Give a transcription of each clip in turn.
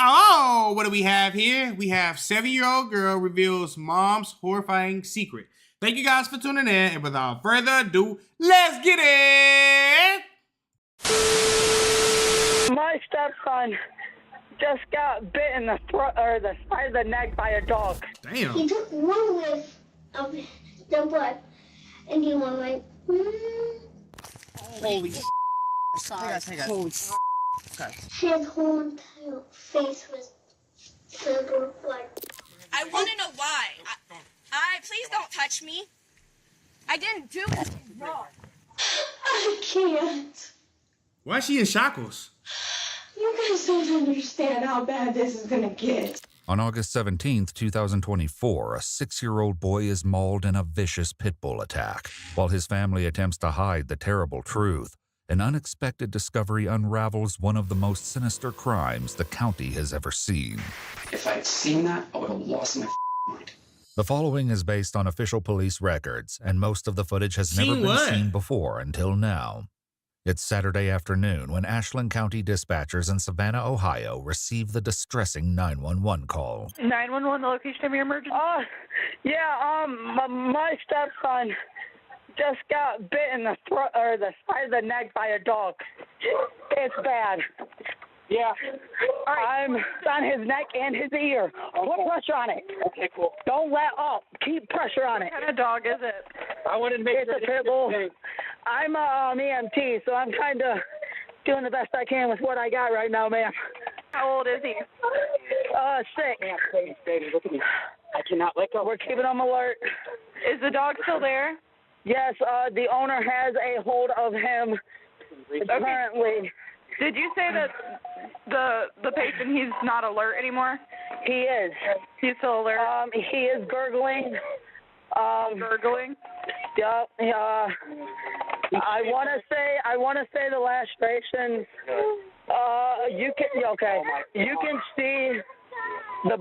Oh, what do we have here? We have 7-year-old girl reveals mom's horrifying secret. Thank you guys for tuning in, and without further ado, let's get it! My stepson just got bit in the throat or the side of the neck by a dog. Damn. He took one whiff of the blood, and he went like, Holy sorry. Holy okay. His whole entire face was filled with blood. I want to know why. Please don't touch me. I didn't do anything wrong. I can't. Why is she in shackles? You guys don't understand how bad this is gonna get. On August 17th, 2024, a 6-year-old boy is mauled in a vicious pit bull attack. While his family attempts to hide the terrible truth, an unexpected discovery unravels one of the most sinister crimes the county has ever seen. If I had seen that, I would have lost my mind. The following is based on official police records, and most of the footage has never been seen before until now. It's Saturday afternoon when Ashland County dispatchers in Savannah, Ohio, receive the distressing 911 call. 911, the location of your emergency? My stepson just got bit in the throat or the side of the neck by a dog. It's bad. Yeah. All right. I'm on his neck and his ear. Put pressure on it. Okay, cool. Don't let up. Keep pressure on it. What kind of dog is it? I wanted to make sure it's a pit bull. I'm EMT, so I'm kind of doing the best I can with what I got right now, ma'am. How old is he? 6. Baby, look at me. I cannot let go. We're keeping him alert. Is the dog still there? Yes, the owner has a hold of him currently. Did you say that the patient, he's not alert anymore? He is. He's still alert? He is gurgling. Gurgling? Yep. I want to say the lacerations. You can see the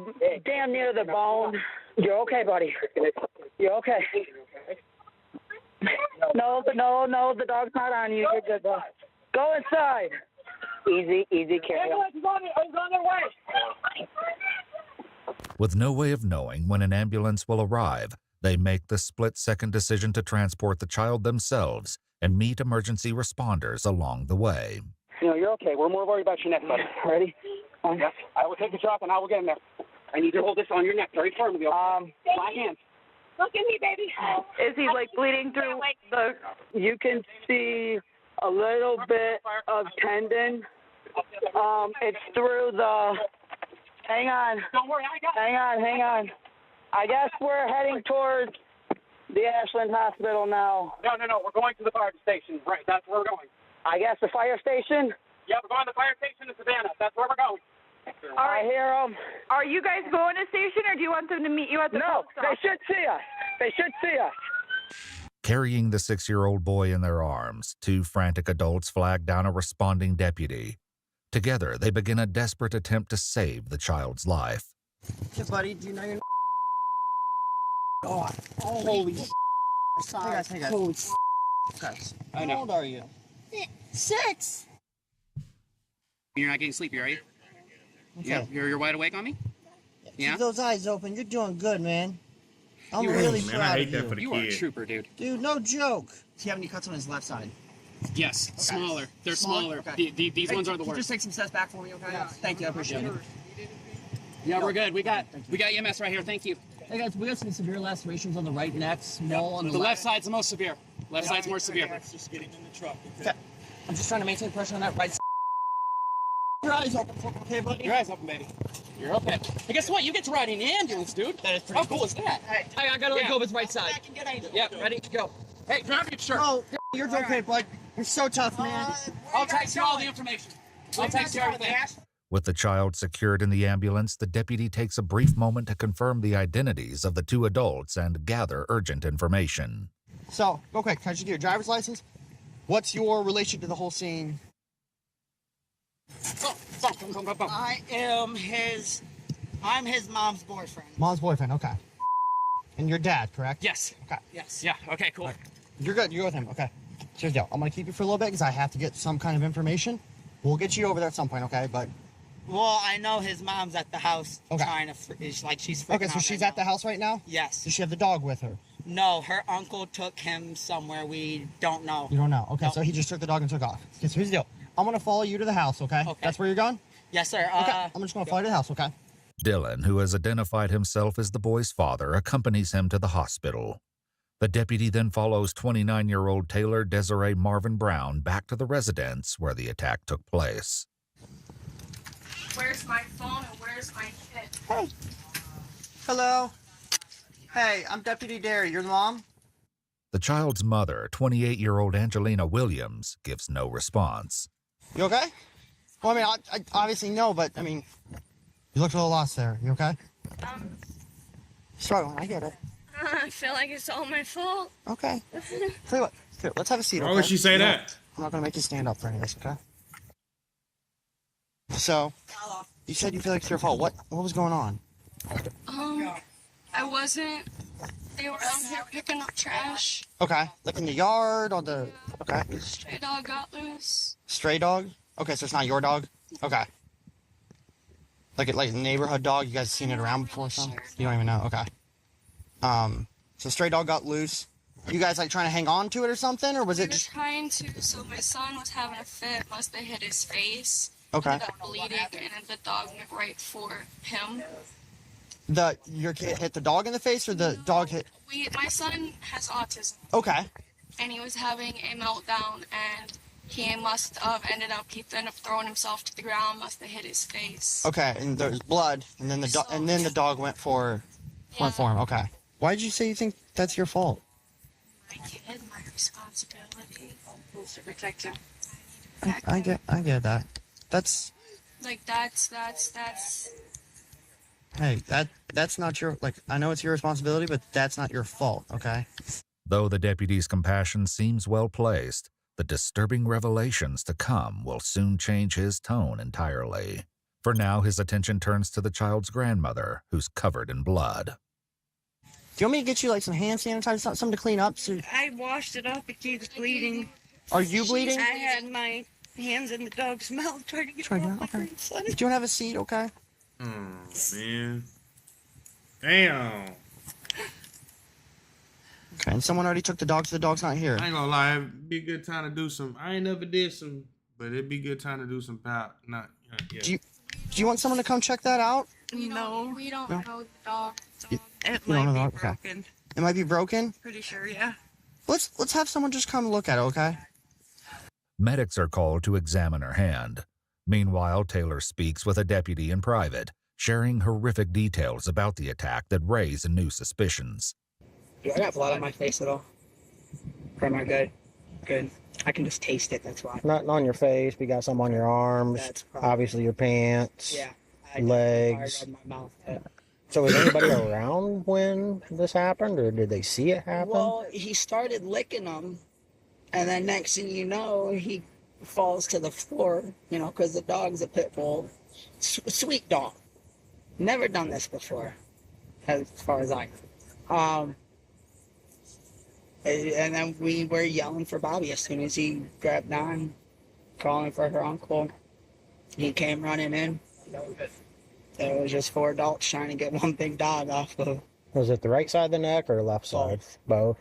damn near the bone. You're okay, buddy. You're okay. No, the dog's not on you. You're good, bro. Go inside. Easy, carry on. He's on their way. With no way of knowing when an ambulance will arrive, they make the split-second decision to transport the child themselves and meet emergency responders along the way. You're okay. We're more worried about your neck, buddy. Ready? Yes. I will take the drop and I will get in there. I need to hold this on your neck very firmly. My hands. Look at me, baby. Is he, bleeding through the... You can see a little bit of tendon. It's through the... Hang on. Don't worry, I got it. Hang on. I guess we're heading towards the Ashland Hospital now. No. We're going to the fire station. Right, that's where we're going. I guess the fire station? Yeah, we're going to the fire station in Savannah. That's where we're going. All right. I hear them. Are you guys going to station, or do you want them to meet you at the No, post they office? should see us. They should see us. Carrying the 6-year-old boy in their arms, 2 frantic adults flag down a responding deputy. Together, they begin a desperate attempt to save the child's life. Hey, buddy, do you know your... Oh, holy sorry. Hey guys. Holy guys. How old are you? 6. You're not getting sleepy, are you? Okay. Yeah, you're wide awake on me? Yeah? Keep those eyes open. You're doing good, man. I'm really Man, I proud hate of that you. for the You are a kid. trooper, dude. Dude, no joke. Does he have any cuts on his left side? Yes, smaller. They're smaller. Okay. These ones are the Can you worst. just take some steps back for me, okay? Yeah. Thank you, I appreciate it. Yeah, we're good. We got EMS right here. Thank you. Hey guys, we got some severe lacerations on the right neck, small on The left side's the most severe. Left side's more severe. Just getting in the truck. Okay. I'm just trying to maintain pressure on that right side. Your eyes open, okay, buddy? Your eyes open, baby. You're okay. Hey, guess what? You get to ride in an ambulance, dude. That is pretty How cool is that? Hey, I gotta let go of his right side. Yep, ready to go. Hey, grab your shirt. Oh, you're okay, bud. You're so tough, man. I'll text you all the information. I'll text you everything. With the child secured in the ambulance, the deputy takes a brief moment to confirm the identities of the 2 adults and gather urgent information. So, real quick, can I just get your driver's license? What's your relation to the whole scene? Go. I'm his mom's boyfriend. Mom's boyfriend, okay. And your dad, correct? Yes. Okay. Yes. Yeah, okay, cool. Right. You're good. You're with him. Okay. Here's the deal. I'm going to keep you for a little bit because I have to get some kind of information. We'll get you over there at some point, okay? But Well, I know his mom's at the house trying to, she's freaking Okay, so out she's right at the house right now? Yes. Does she have the dog with her? No, her uncle took him somewhere we don't know. You don't know. Okay, Nope. so he just took the dog and took off. Okay, so here's the deal. I'm going to follow you to the house, okay? That's where you're going? Yes, sir. Okay, I'm just going to follow you to the house, okay? Dylan, who has identified himself as the boy's father, accompanies him to the hospital. The deputy then follows 29-year-old Taylor Desiree Marvin Brown back to the residence where the attack took place. Where's my phone and where's my kid? Hey. Hello. Hey, I'm Deputy Derry. Your mom? The child's mother, 28-year-old Angelina Williams, gives no response. You okay? Well, I mean, I obviously know, but, I mean, you looked a little lost there. You okay? Struggling, I get it. I feel like it's all my fault. Okay. Tell you what, here, let's have a seat, Why okay? would she say You know, that? I'm not going to make you stand up for any of this, okay? So, you said you feel like it's your fault. What was going on? I wasn't. They were out here picking up trash. Okay. Like in the yard or the... Okay. Stray dog got loose. Stray dog? Okay, so it's not your dog? Okay. Like a neighborhood dog? You guys seen it around before or something? You don't even know? Okay. So stray dog got loose. You guys like trying to hang on to it or something? Or was it just... Trying to. So my son was having a fit. Must have hit his face. Okay. Ended up bleeding, and then the dog went right for him. Your kid hit the dog in the face or the dog hit... My son has autism. Okay. And he was having a meltdown, and he must have ended up throwing himself to the ground, must have hit his face. Okay, and there's blood, and then the dog went for him. Okay. Why did you say you think that's your fault? My kid, my responsibility to protect him. I get that. That's... Like, that's... Hey, that's not your... Like, I know it's your responsibility, but that's not your fault, okay? Though the deputy's compassion seems well placed, the disturbing revelations to come will soon change his tone entirely. For now, his attention turns to the child's grandmother, who's covered in blood. Do you want me to get you, like, some hand sanitizer, something to clean up? So... I washed it up. It keeps bleeding. Are you bleeding? I had my hands in the dog's mouth trying to get it off my grandson. Do you want to have a seat, okay? Oh, man. Damn. Okay, and someone already took the dog, so the dog's not here. I ain't gonna lie, it'd be a good time to do some. I ain't never did some, but it'd be a good time to do some pout. Yeah. Do you want someone to come check that out? No. We don't know the dog. It You don't might know be the dog? Okay. broken. It might be broken? Pretty sure, yeah. Let's have someone just come look at it, okay? Medics are called to examine her hand. Meanwhile, Taylor speaks with a deputy in private, sharing horrific details about the attack that raise new suspicions. Do I got blood on my face at all? Or am I good? Good. I can just taste it, that's why. Nothing on your face, but you got some on your arms, That's probably... obviously your pants, Yeah. legs. My mouth, yeah. So was anybody around when this happened, or did they see it happen? Well, he started licking them, and then next thing you know, he falls to the floor, because the dog's a pit bull. Sweet dog. Never done this before, as far as I know. And then we were yelling for Bobby as soon as he grabbed on, calling for her uncle. He came running in. There was just 4 adults trying to get one big dog off of. Was it the right side of the neck or left side? Both.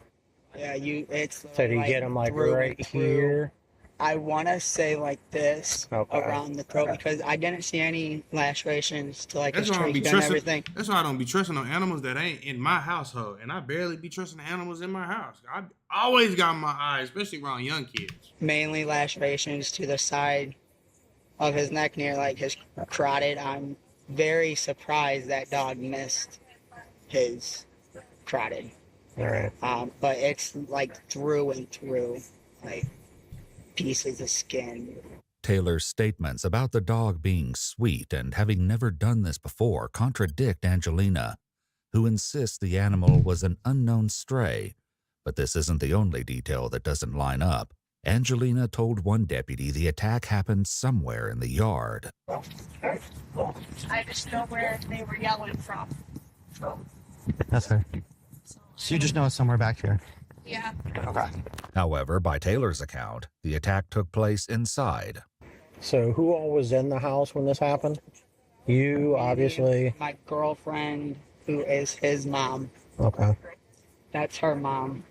Yeah, it's. So do you get him like right here? I want to say like this around the throat because I didn't see any lacerations to like his trach and everything. That's why I don't be trusting no animals that ain't in my household, and I barely be trusting animals in my house. I always got my eyes, especially around young kids. Mainly lacerations to the side of his neck near like his carotid. I'm very surprised that dog missed his carotid. All right. But it's like through and through, like pieces of skin. Taylor's statements about the dog being sweet and having never done this before contradict Angelina, who insists the animal was an unknown stray. But this isn't the only detail that doesn't line up. Angelina told one deputy the attack happened somewhere in the yard. I just know where they were yelling from. That's fair. So you just know it's somewhere back here? Yeah. Okay. However, by Taylor's account, the attack took place inside. So who all was in the house when this happened? You obviously. My girlfriend, who is his mom. Okay. That's her mom.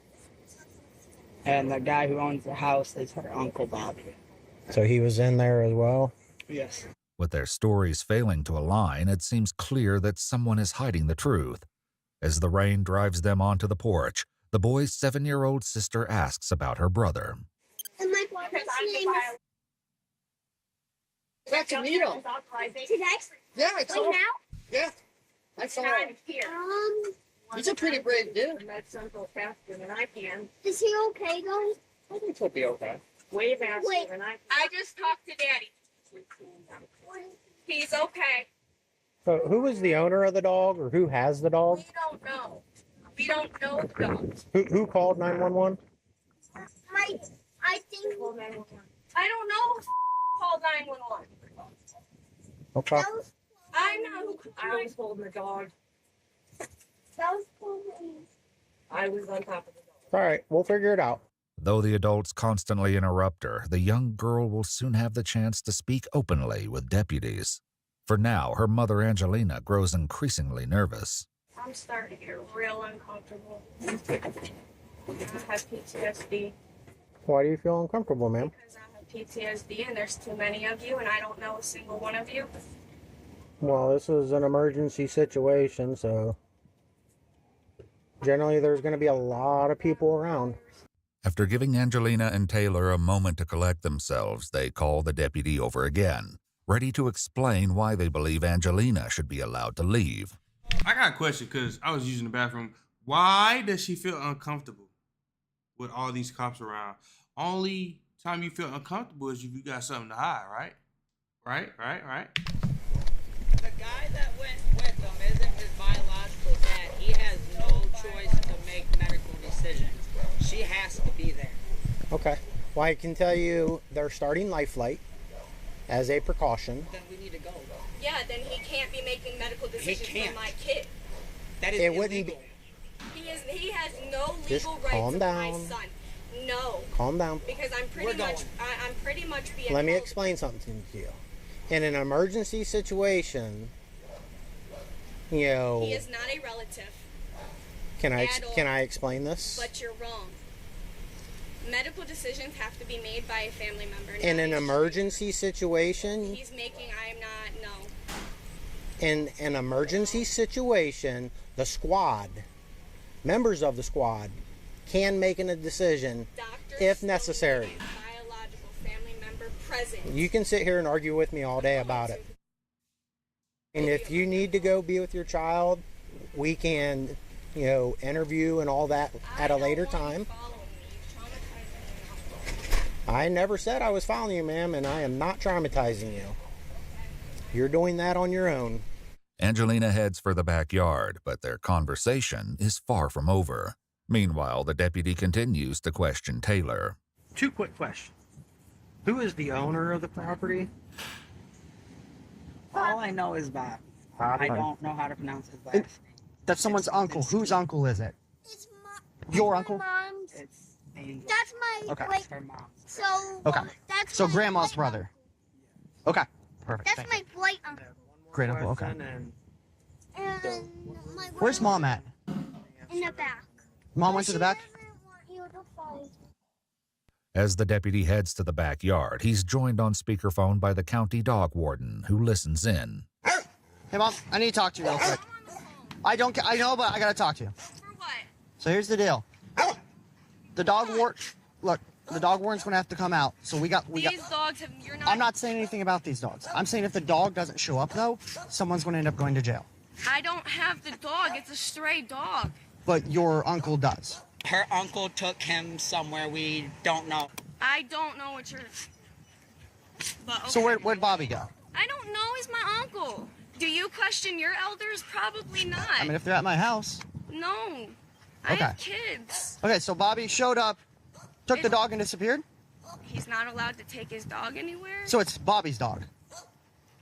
And the guy who owns the house is her Uncle Bobby. So he was in there as well? Yes. With their stories failing to align, it seems clear that someone is hiding the truth. As the rain drives them onto the porch, the boy's 7-year-old sister asks about her brother. And my boyfriend's name is... That's a needle. Today? Yeah, I saw Right him. now? Yeah. I saw him. He's a pretty brave dude. That's Uncle faster than I can. Is he okay though? I think he'll be okay. Way faster Wait. than I can. I just talked to Daddy. He's okay. So who was the owner of the dog, or who has the dog? We don't know. We don't know the dogs. Who called 911? I think I don't know who called 911. Okay. that was I'm not who I was holding the dog. police. I was on top of the dog. All right, we'll figure it out. Though the adults constantly interrupt her, the young girl will soon have the chance to speak openly with deputies. For now, her mother Angelina grows increasingly nervous. I'm starting to get real uncomfortable. I have PTSD. Why do you feel uncomfortable, ma'am? Because I have PTSD and there's too many of you and I don't know a single one of you. Well, this is an emergency situation, so generally there's going to be a lot of people around. After giving Angelina and Taylor a moment to collect themselves, they call the deputy over again, ready to explain why they believe Angelina should be allowed to leave. I got a question because I was using the bathroom. Why does she feel uncomfortable with all these cops around? Only time you feel uncomfortable is if you got something to hide, right? Right? The guy that went with him isn't his biological dad. He has no choice to make medical decisions. She has to be there. Okay. Well, I can tell you they're starting life flight as a precaution. Then we need to go. Yeah, then he can't be making medical decisions for my kid. That is It illegal. wouldn't be. He has no Just legal rights calm to my down. son. No. Calm down. Because I'm We're pretty much being Let me held. explain something to you. In an emergency situation, you know, He is not a relative, can at all. I explain this? but you're wrong. Medical decisions have to be made by a family member. In not an a emergency situation, He's making. I am not. No. in an emergency situation, the squad, members of the squad, can make a decision Doctors if still necessary. need a biological family member present. You can sit here and argue with me all day about it. And if you need to go be with your child, we can, you know, interview and all that at a later time. I never said I was following you, ma'am, and I am not traumatizing you. You're doing that on your own. Angelina heads for the backyard, but their conversation is far from over. Meanwhile, the deputy continues to question Taylor. 2 quick questions. Who is the owner of the property? All I know is Bob. I don't know how to pronounce his last name. That's someone's uncle. Whose uncle is it? It's Your uncle? Mom's. It's Angel. That's my Okay. like. Her mom. So. Okay. That's So my grandma's white brother. Okay. Perfect. That's Thank you. my white uncle. Great uncle. Okay. And my Where's mom at? in the back. Mom went to the back? She doesn't want you to fight. As the deputy heads to the backyard, he's joined on speakerphone by the county dog warden, who listens in. Hey, Mom, I need to talk to you real quick. I know, but I gotta talk to you. For what? So here's the deal. The dog warden, look, the dog warden's gonna have to come out. So we got. These dogs have. You're not. I'm not saying anything about these dogs. I'm saying if the dog doesn't show up, though, someone's gonna end up going to jail. I don't have the dog. It's a stray dog. But your uncle does. Her uncle took him somewhere we don't know. I don't know what you're. But okay. So where'd Bobby go? I don't know. He's my uncle. Do you question your elders? Probably not. I mean, if they're at my house. No. I Okay. have kids. Okay, so Bobby showed up, took the dog and disappeared? He's not allowed to take his dog anywhere? So it's Bobby's dog.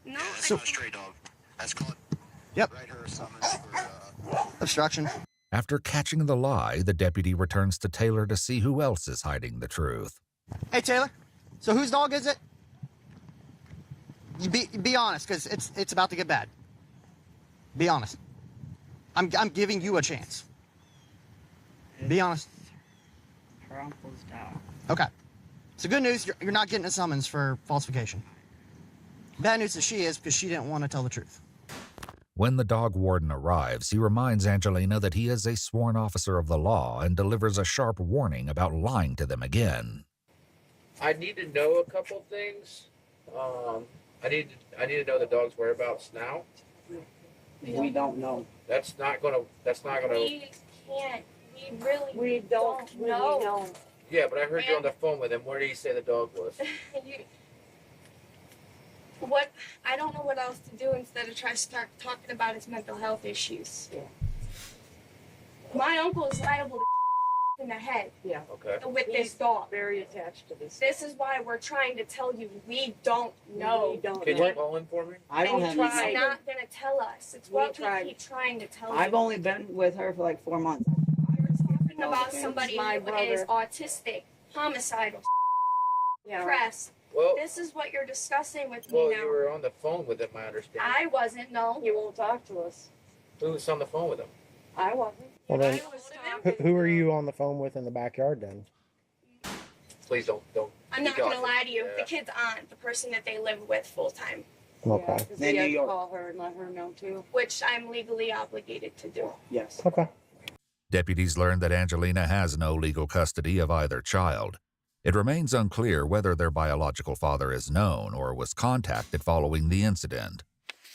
No. So, a stray dog. That's called. Yep. Write her a summons for, Obstruction. After catching the lie, the deputy returns to Taylor to see who else is hiding the truth. Hey, Taylor. So whose dog is it? Be honest, because it's about to get bad. Be honest. I'm giving you a chance. Be honest. Her uncle's dog. Okay. So good news, you're not getting a summons for falsification. Bad news is she is, because she didn't want to tell the truth. When the dog warden arrives, he reminds Angelina that he is a sworn officer of the law and delivers a sharp warning about lying to them again. I need to know a couple things. I need to know the dog's whereabouts now. We don't know. That's not gonna. We can't. We don't really know. know. Yeah, but I heard you on the phone with him. Where did he say the dog was? What? I don't know what else to do instead of try to start talking about his mental health issues. Yeah. My uncle is liable to in the head. Yeah. Okay. With this dog. Very attached to this. This is why we're trying to tell you we don't know. We don't Can know. you call him for me? I don't have He's any. not gonna tell us. It's We what tried. we keep trying to tell you. I've only been with her for like 4 months. We're talking about Okay. somebody My who is brother. autistic, homicidal, Yeah. depressed. Well, This is what you're discussing with well, me now. you were on the phone with him. I understand. I wasn't, no. He won't talk to us. Who was on the phone with him? I wasn't. Well, then, I was talking. who are you on the phone with in the backyard then? Please don't. I'm not be gonna gossip. lie to you. Yeah. The kid's aunt, the person that they live with full time, Okay. Because In we New had to York. call her and let her know too. which I'm legally obligated to do. Yes. Okay. Deputies learn that Angelina has no legal custody of either child. It remains unclear whether their biological father is known or was contacted following the incident.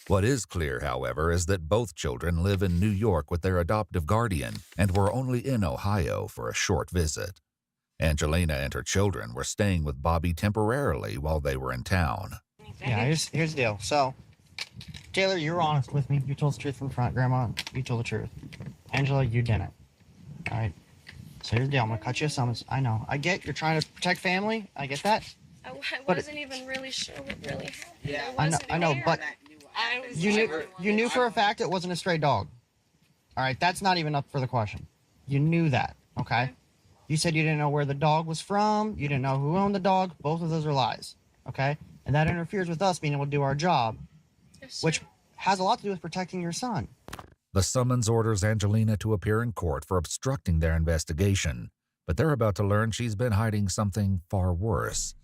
What is clear, however, is that both children live in New York with their adoptive guardian and were only in Ohio for a short visit. Angelina and her children were staying with Bobby temporarily while they were in town. Yeah, here's the deal. So, Taylor, you were honest with me. You told the truth from front. Grandma, you told the truth. Angela, you didn't. All right. So here's the deal. I'm going to cut you a summons. I know. I get you're trying to protect family. I get that. I But- wasn't even really sure what really happened. Yeah. I I know, there. but I was you knew for a fact it wasn't a stray dog. All right, that's not even up for the question. You knew that, okay? You said you didn't know where the dog was from. You didn't know who owned the dog. Both of those are lies, okay? And that interferes with us being able to do our job, Yes, sir. which has a lot to do with protecting your son. The summons orders Angelina to appear in court for obstructing their investigation, but they're about to learn she's been hiding something far worse.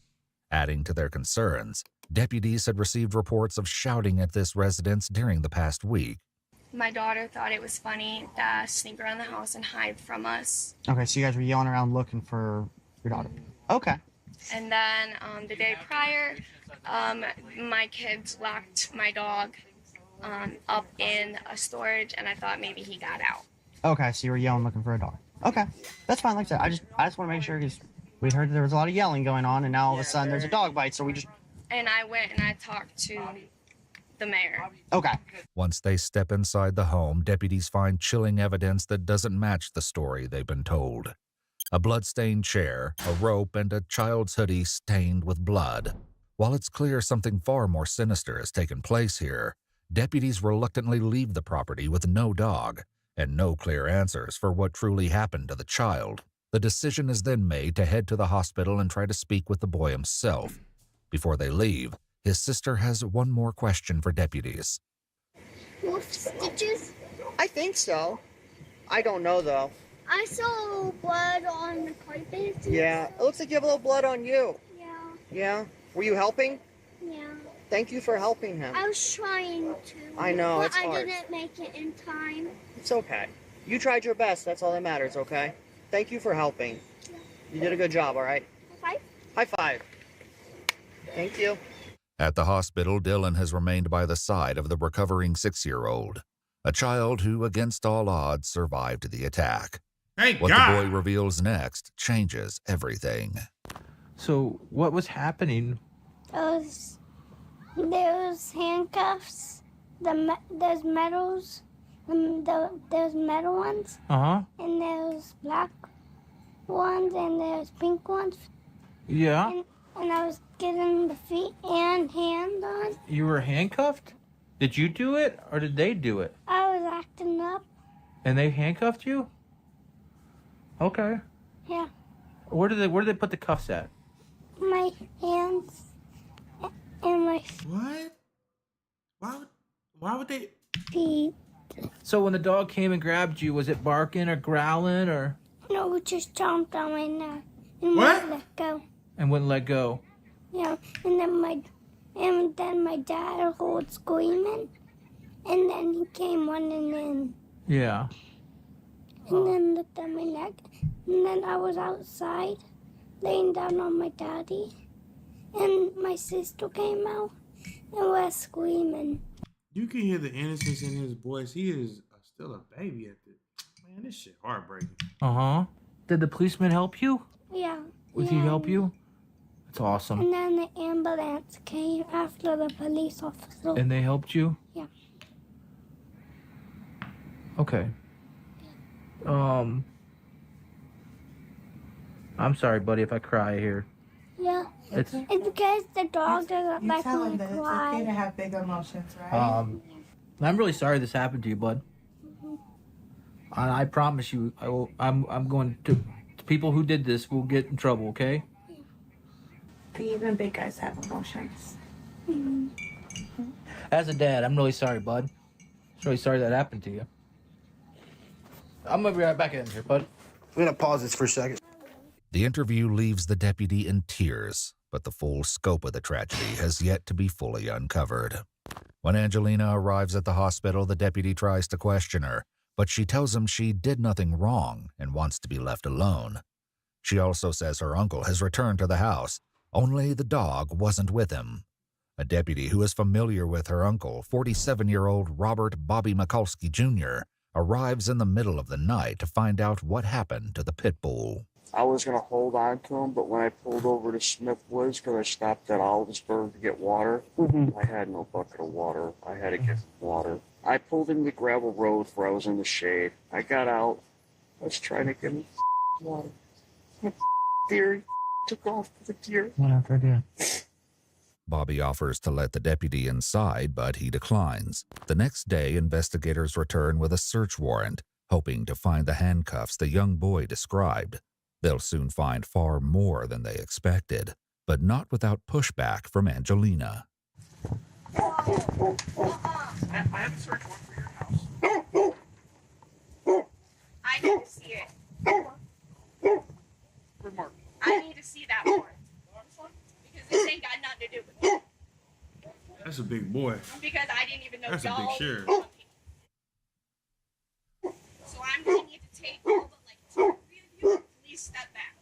Adding to their concerns, deputies had received reports of shouting at this residence during the past week. My daughter thought it was funny to sneak around the house and hide from us. Okay, so you guys were yelling around looking for your daughter. Okay. And then the day prior, my kids locked my dog up in a storage, and I thought maybe he got out. Okay, so you were yelling looking for a dog. Okay, that's fine. Like I said, I just want to make sure because we heard there was a lot of yelling going on, and now all of a sudden there's a dog bite. So we just And I went and I talked to the mayor. okay. Once they step inside the home, deputies find chilling evidence that doesn't match the story they've been told. A blood-stained chair, a rope, and a child's hoodie stained with blood. While it's clear something far more sinister has taken place here, deputies reluctantly leave the property with no dog and no clear answers for what truly happened to the child. The decision is then made to head to the hospital and try to speak with the boy himself. Before they leave, his sister has one more question for deputies. Wolf stitches? I think so. I don't know though. I saw blood on the carpet. Yeah, it looks like you have a little blood on you. Yeah. Yeah. Were you helping? Yeah. Thank you for helping him. I was trying to. I know, but it's hard. I didn't make it in time. It's okay. You tried your best. That's all that matters, okay? Thank you for helping. You did a good job, all right? High High five. Thank you. At the hospital, Dylan has remained by the side of the recovering 6-year-old, a child who, against all odds, survived the attack. Thank What God. the boy reveals next changes everything. So, what was happening? Those handcuffs, those medals, those metal ones, and those black ones, and those pink ones. Yeah. And I was getting the feet and hands on. You were handcuffed? Did you do it, or did they do it? I was acting up. And they handcuffed you? Okay. Yeah, Where did they put the cuffs at? my hands and my. What? Why would they? So when the dog came and grabbed you, was it barking or growling or? No, it just jumped on my neck and What? wouldn't let go. And wouldn't let go. Yeah, and then my dad was screaming, and then he came running in, Yeah. and then looked at my neck, and then I was outside, laying down on my daddy, and my sister came out, and was screaming. You can hear the innocence in his voice. He is still a baby at this. Man, this shit heartbreaking. Did the policeman help you? Yeah. Did he help you? That's awesome. And then the ambulance came after the police officer. And they helped you? Yeah. Okay. I'm sorry, buddy, if I cry here. Yeah. It's because the dog doesn't let tell him me that it's cry. okay to have big emotions, right? I'm really sorry this happened to you, bud. And I promise you, I'm going to people who did this will get in trouble, okay? Even big guys have emotions. As a dad, I'm really sorry, bud. I'm really sorry that happened to you. I'm gonna be right back in here, bud. We're gonna pause this for a second. The interview leaves the deputy in tears, but the full scope of the tragedy has yet to be fully uncovered. When Angelina arrives at the hospital, the deputy tries to question her, but she tells him she did nothing wrong and wants to be left alone. She also says her uncle has returned to the house, only the dog wasn't with him. A deputy who is familiar with her uncle, 47-year-old Robert Bobby Mikulski Jr., arrives in the middle of the night to find out what happened to the pit bull. I was going to hold on to him, but when I pulled over to Smith Woods, because I stopped at Aldersburg to get water, I had no bucket of water. I had to get water. I pulled into the gravel road where I was in the shade. I got out. I was trying to get him water. Deer took off with the deer. One after deer. Bobby offers to let the deputy inside, but he declines. The next day, investigators return with a search warrant, hoping to find the handcuffs the young boy described. They'll soon find far more than they expected, but not without pushback from Angelina. I have a search warrant for your house. I need to see it. I need to see that warrant. Because this ain't got nothing to do with me. That's a big boy. Because I didn't even know That's a big y'all. sheriff. So I'm gonna need to take all the like 2 or 3 of you. Please step back.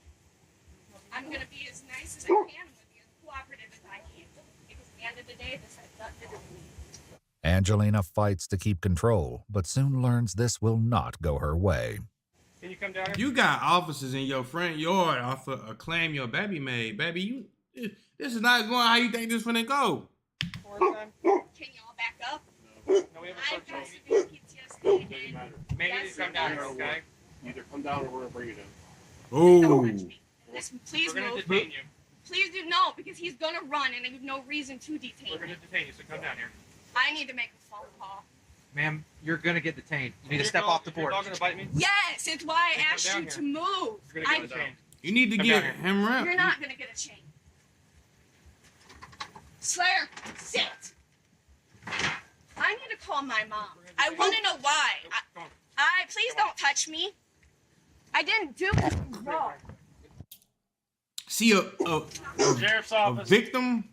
I'm gonna be as nice as I can with you, as cooperative as I can. Because at the end of the day, this has nothing to do with me. Angelina fights to keep control, but soon learns this will not go her way. Can you come down here? You got officers in your front yard off of a claim your baby made. Baby, this is not going how you think this finna go. Can y'all back up? No, we have a I've search got warrant. severe PTSD. Maybe you need to come down here, okay? Either come down or we're going to bring you down. Oh. Listen, please We're going move. to detain you. Please do no, because he's gonna run and I have no reason to detain We're going him. to detain you, so come down here. I need to make a phone call. Ma'am, you're gonna get detained. You need to Your step dog- off the is your porch. dog going to bite me? Yes, it's why I Come asked down you here. to move. You're going to get detained. You need to Come get down here. him around. You're not gonna get a chain. Slayer, sit. I need to call my mom. I want to know why. Please don't touch me. I didn't do anything wrong. See a Sheriff's office. victim,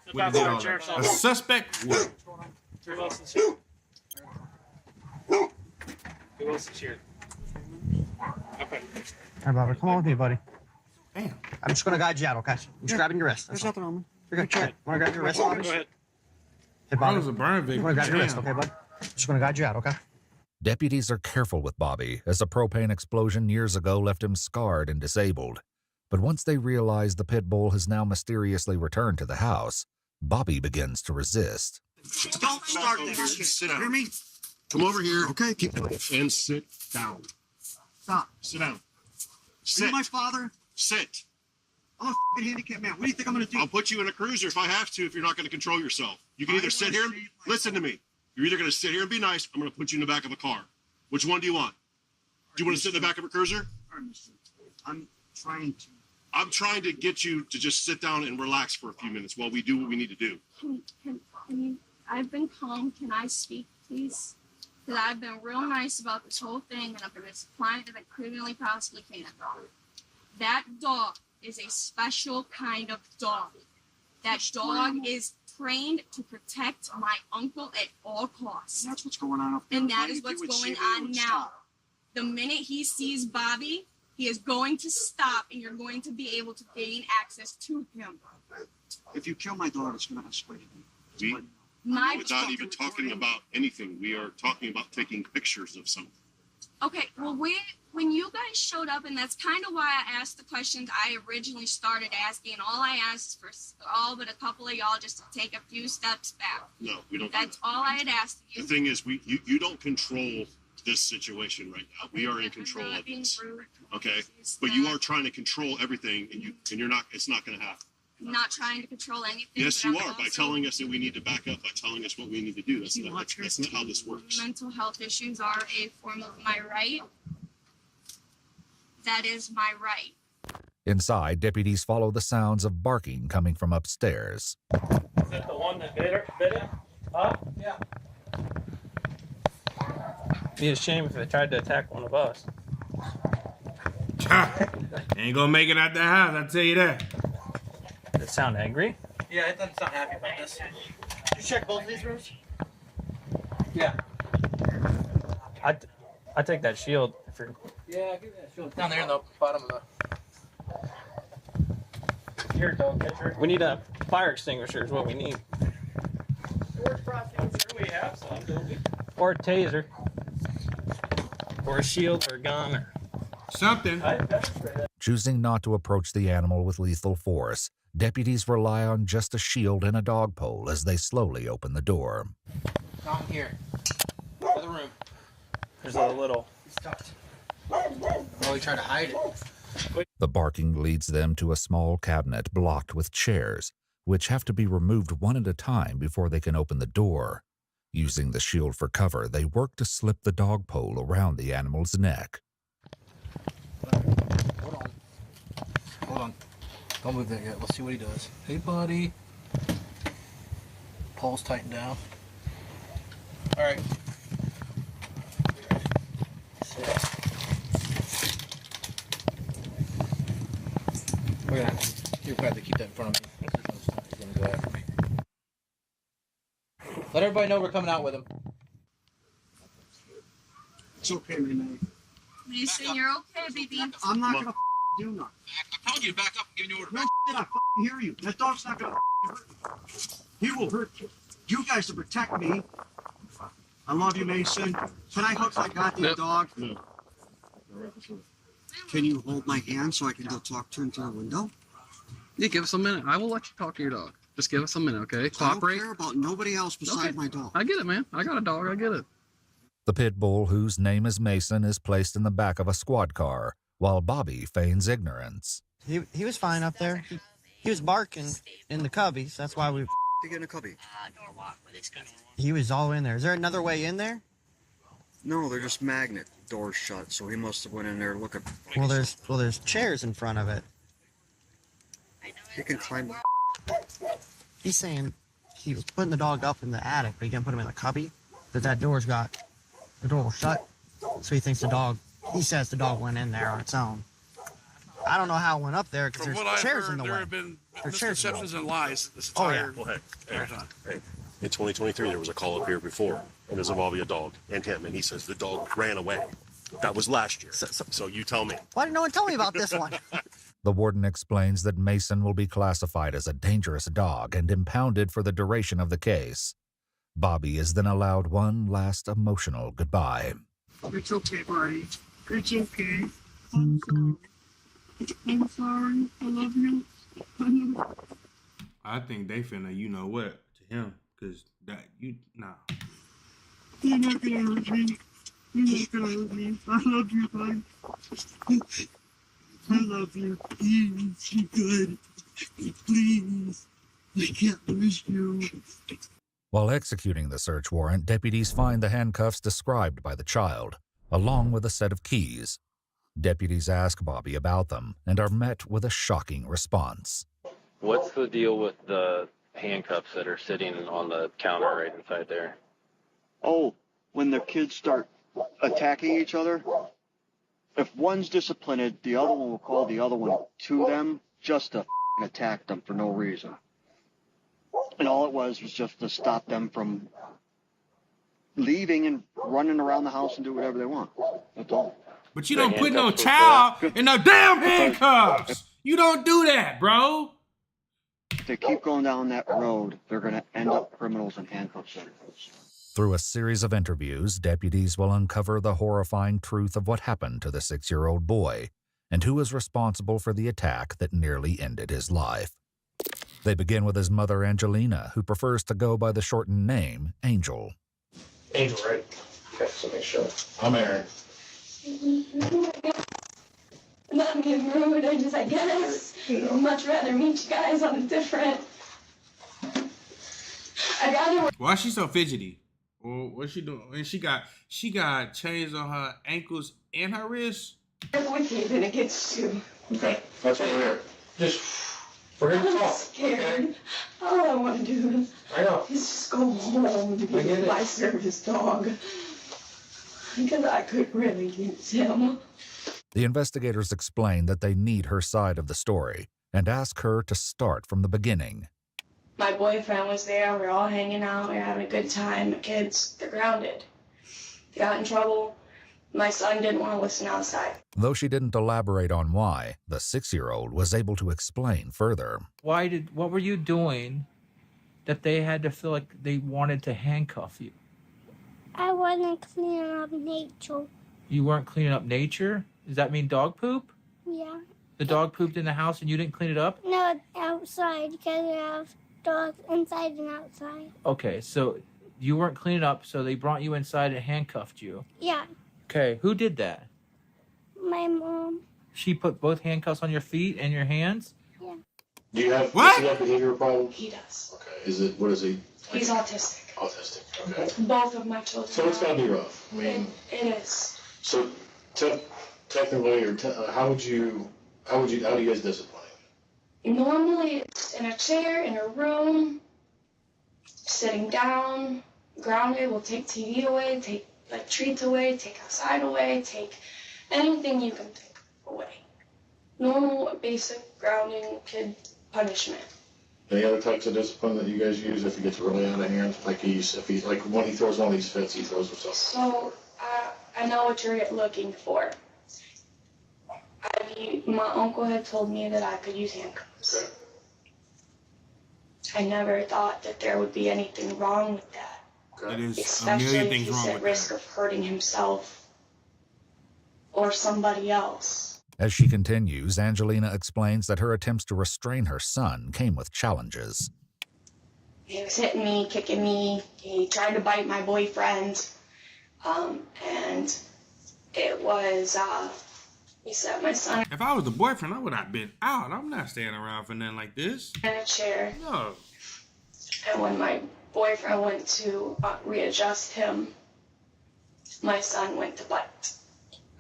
Step what is it outside, called? Sheriff's A office. suspect. What? Who else is here? Who else is here? Okay. All right, Bobby, come on with me, buddy. Damn. I'm just going to guide you out, okay? I'm just grabbing your wrist. There's nothing wrong with You're good. Want to grab your wrist, Bobby? Go ahead. Hey, Bobby. I was a burn You victim. want to grab your wrist, Damn. okay, bud? Just going to guide you out, okay? Deputies are careful with Bobby, as a propane explosion years ago left him scarred and disabled. But once they realize the pit bull has now mysteriously returned to the house, Bobby begins to resist. Don't start this shit. Sit down. Hear me? Come over here. Okay, keep and sit down. Stop. Sit down. Are Sit. you my father? Sit. I'm a f***ing handicapped man. What do you think I'm going to do? I'll put you in a cruiser if I have to if you're not going to control yourself. You can I either sit wanna here and save my listen to me. You're either going to sit here and be nice. I'm going to put you in the back of a car. Which one do you want? Do you want to sit in the back of a cruiser? All right, mister. I'm trying to. I'm trying to get you to just sit down and relax for a few minutes while we do what we need to do. Can you I've been calm. Can I speak, please? Because I've been real nice about this whole thing, and I've been as compliant as I criminally possibly can. That dog is a special kind of dog. That dog is trained to protect my uncle at all costs. That's what's going on up there. And that is what's going on now. The minute he sees Bobby, he is going to stop, and you're going to be able to gain access to him. If you kill my dog, it's going to escalate. Without even talking about anything, we are talking about taking pictures of something. Okay, well, when you guys showed up, and that's kind of why I asked the questions I originally started asking, all I asked for all but a couple of y'all just to take a few steps back. No, we don't. That's all I had asked you. The thing is, you don't control this situation right now. We are in control of this. Okay, but you are trying to control everything, and you're not. It's not going to happen. I'm not trying to control anything. Yes, you are, by telling us that we need to back up, by telling us what we need to do. That's not how this works. Mental health issues are a form of my right. That is my right. Inside, deputies follow the sounds of barking coming from upstairs. Is that the one that bit it? Huh? Yeah. Be a shame if it tried to attack one of us. Ain't gonna make it out the house, I tell you that. Does it sound angry? Yeah, it doesn't sound happy about this. Did you check both of these rooms? Yeah. I take that shield. Yeah, give me that shield. Down there in the bottom of the... Here, dog catcher. We need a fire extinguisher is what we need. We have some, don't we? Or a taser. Or a shield or a gun or... something. Choosing not to approach the animal with lethal force, deputies rely on just a shield and a dog pole as they slowly open the door. Down here. Other room. There's a little... He's tucked. Oh, he tried to hide it. The barking leads them to a small cabinet blocked with chairs, which have to be removed one at a time before they can open the door. Using the shield for cover, they work to slip the dog pole around the animal's neck. Hold on. Don't move that yet. Let's see what he does. Hey, buddy. Pole's tightened down. All right. You're going to have to keep that in front of me. He's going to go after me. Let everybody know we're coming out with him. It's okay, Renee. Mason, you're okay, baby. I'm not going to do nothing. I told you to back up and give you order. No shit, I hear you. That dog's not going to hurt me. He will hurt you. You guys to protect me. I love you, Mason. Can I hook my goddamn dog? No. Can you hold my hand so I can go talk to him through the window? Yeah, give us a minute. I will let you talk to your dog. Just give us a minute, okay? Cooperate. I don't care about nobody else besides my dog. I get it, man. I got a dog. I get it. The pit bull, whose name is Mason, is placed in the back of a squad car, while Bobby feigns ignorance. He was fine up there. He was barking in the cubbies. That's why we... To get in a cubby. He was all in there. Is there another way in there? No, they're just magnet doors shut, so he must have went in there looking. Well, there's chairs in front of it. He can climb. He's saying he was putting the dog up in the attic, but he didn't put him in the cubby. That door was shut, so he thinks he says the dog went in there on its own. I don't know how it went up there because there's chairs in the way. There have been There's misconceptions and lies this Oh, yeah. entire Well, hey, time. in 2023, there was a call up here before, and there's involving a dog and him, and he says the dog ran away. That was last year. So you tell me. Why didn't no one tell me about this one? The warden explains that Mason will be classified as a dangerous dog and impounded for the duration of the case. Bobby is then allowed one last emotional goodbye. It's okay, buddy. It's okay. I'm sorry. I'm sorry. I love you. I think they finna, you know what, to him, cause nah. You're not gonna hurt me. You're not gonna hurt me. I love you, buddy. I love you. Please, you good. Please. I can't lose you. While executing the search warrant, deputies find the handcuffs described by the child, along with a set of keys. Deputies ask Bobby about them and are met with a shocking response. What's the deal with the handcuffs that are sitting on the counter right inside there. Oh, when the kids start attacking each other, if one's disciplined, the other one will call the other one to them just to attack them for no reason. And all it was just to stop them from leaving and running around the house and do whatever they want. That's all. But you don't put no child in no damn handcuffs. You don't do that, bro. If they keep going down that road, they're going to end up criminals in handcuffs. Through a series of interviews, deputies will uncover the horrifying truth of what happened to the 6-year-old boy and who is responsible for the attack that nearly ended his life. They begin with his mother, Angelina, who prefers to go by the shortened name, Angel. Angel, right? Okay, so make sure. I'm Aaron. Not being rude, I guess I'd much rather meet you guys on a different. Why is she so fidgety? Well, what's she doing? And she got chains on her ankles and her wrists. Wicked than it gets to. Okay, that's what we're here. Just, we're here to I'm talk. scared. All I want to do I know. is just go home to I get be it. my service dog. Because I could really use him. The investigators explain that they need her side of the story and ask her to start from the beginning. My boyfriend was there, we were all hanging out, we were having a good time. The kids, they're grounded. They got in trouble. My son didn't want to listen outside. Though she didn't elaborate on why, the 6-year-old was able to explain further. What were you doing that they had to feel like they wanted to handcuff you? I wasn't cleaning up nature. You weren't cleaning up nature? Does that mean dog poop? Yeah. The dog pooped in the house and you didn't clean it up? No, outside, because we have dogs inside and outside. Okay, so you weren't cleaning up, so they brought you inside and handcuffed you. Yeah, Okay, who did that? my mom. She put both handcuffs on your feet and your hands? Yeah. Do you have, What? does he have behavioral problems? He does. Okay, what is he? He's autistic. Autistic, okay. Both of my children. So it's gotta be rough. I mean, It is. so technically, or how do you guys discipline him? Normally it's in a chair, in a room, sitting down, grounded. We'll take TV away, take like treats away, take outside away, take anything you can think away. Normal, basic, grounding kid punishment. Any other types of discipline that you guys use if he gets really out of hand? Like like when he throws one of these fits, he throws himself. So I know what you're looking for. My uncle had told me that I could use handcuffs. Okay. I never thought that there would be anything wrong with that. It is a Especially million if things he's wrong at with risk that. of hurting himself or somebody else. As she continues, Angelina explains that her attempts to restrain her son came with challenges. He was hitting me, kicking me. He tried to bite my boyfriend. And it was, he said my son If I was the boyfriend, I would have been out. I'm not staying around for nothing like this. in a chair. No. And when my boyfriend went to readjust him, my son went to bite.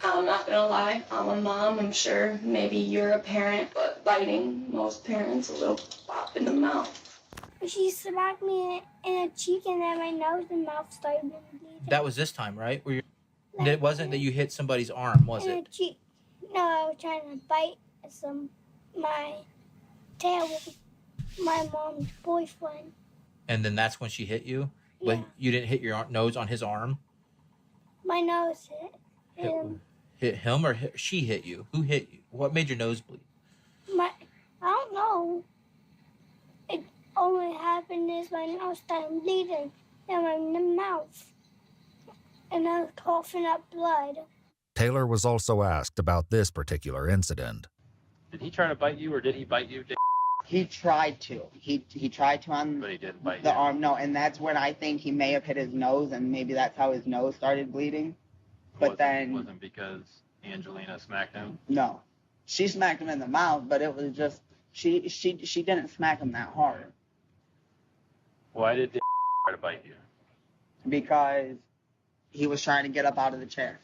I'm not gonna lie, I'm a mom, I'm sure maybe you're a parent, but biting, most parents, a little pop in the mouth. She smacked me in the cheek and then my nose and mouth started bleeding. That was this time, right? It wasn't that you hit somebody's arm, was In it? the cheek. No, I was trying to bite my tail with my mom's boyfriend. And then that's when she hit you? Yeah. But you didn't hit your nose on his arm? My nose hit him. Hit him or she hit you? Who hit you? What made your nose bleed? I don't know. It only happened is my nose started bleeding and my mouth. And I was coughing up blood. Taylor was also asked about this particular incident. Did he try to bite you or did he bite you? He tried to. He tried to on But he didn't bite the you. arm. No, and that's when I think he may have hit his nose, and maybe that's how his nose started bleeding. But Wasn't because Angelina smacked him? no, she smacked him in the mouth, but it was just she didn't smack him that hard Why did they try to bite you? because he was trying to get up out of the chair.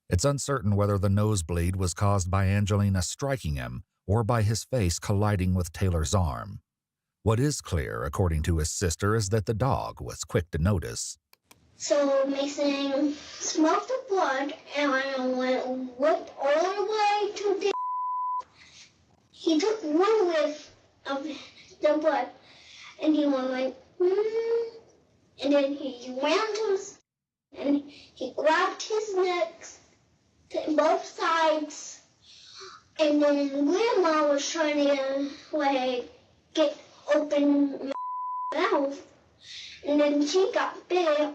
It's uncertain whether the nosebleed was caused by Angelina striking him or by his face colliding with Taylor's arm. What is clear, according to his sister, is that the dog was quick to notice. So Mason smelled the blood and went all the way to the... He took one whiff of the blood and he went like, and then he ran to his, and he grabbed his neck to both sides, and then Grandma was trying to like get open my mouth, and then she got bit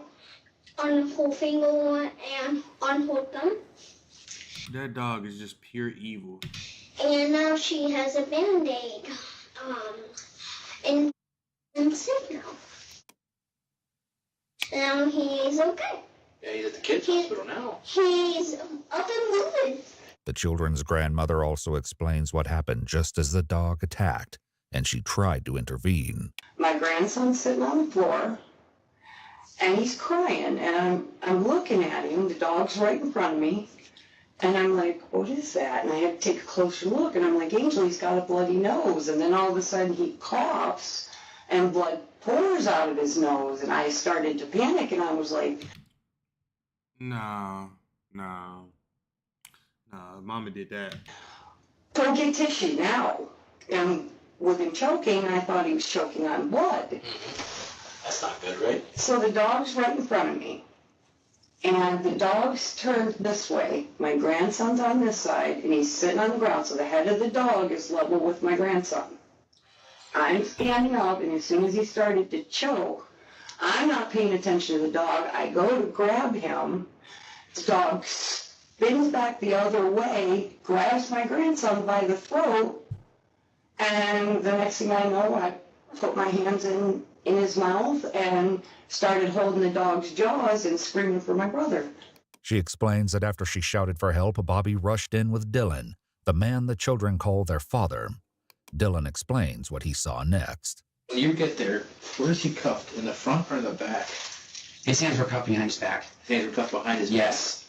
on the whole finger and on whole thumb. That dog is just pure evil. And now she has a Band-Aid, and sick now. Now he's okay. Yeah, he's at the kids' hospital now. He's up and moving. The children's grandmother also explains what happened just as the dog attacked, and she tried to intervene. My grandson's sitting on the floor, and he's crying, and I'm looking at him. The dog's right in front of me, and I'm like, what is that? And I had to take a closer look, and I'm like, Angel, he's got a bloody nose. And then all of a sudden he coughs, and blood pours out of his nose, and I started to panic, and I was like, No, Mama did that. go get tissue now. And with him choking, I thought he was choking on blood. That's not good, right? So the dog's right in front of me, and the dog's turned this way. My grandson's on this side, and he's sitting on the ground, so the head of the dog is level with my grandson. I'm standing up, and as soon as he started to choke, I'm not paying attention to the dog. I go to grab him. The dog spins back the other way, grabs my grandson by the throat, and the next thing I know, I put my hands in his mouth and started holding the dog's jaws and screaming for my brother. She explains that after she shouted for help, Bobby rushed in with Dylan, the man the children call their father. Dylan explains what he saw next. When you get there, where is he cuffed? In the front or in the back? His hands were cuffed behind his back. His hands were cuffed behind his back? Yes.